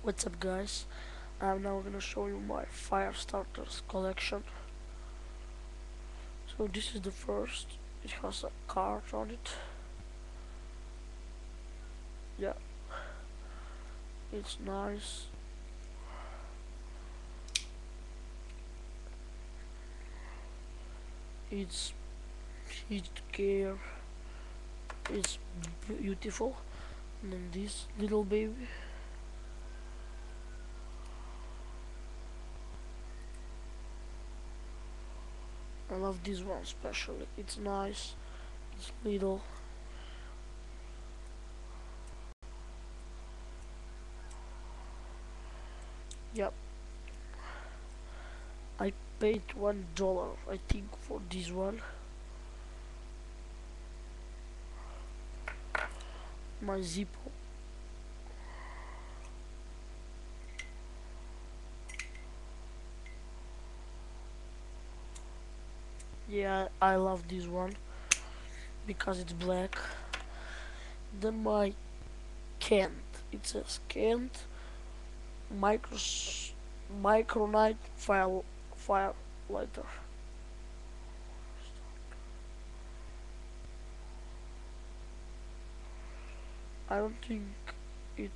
What's up, guys? I'm now gonna show you my fire starters collection. So this is the first. It has a card on it. Yeah, it's nice. It's heat care. It's beautiful. And then this little baby. I love this one especially. It's nice. It's little. Yep. I paid $1, I think, for this one. My zippo. Yeah, I love this one because it's black. Then my Kent. It says Kent micro micronite firelighter. I don't think it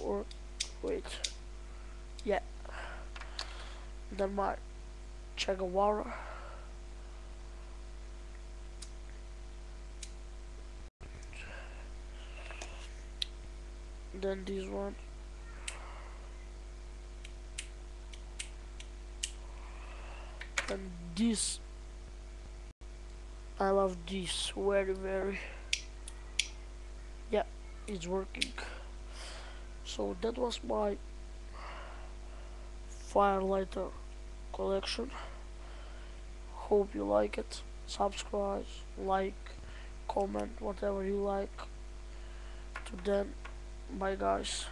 worked. Wait. Yeah. Then my Chagawara. Then this one. And this. I love this very. Yeah, it's working. So that was my firelighter collection. Hope you like it. Subscribe, like, comment, whatever you like. To then, bye guys.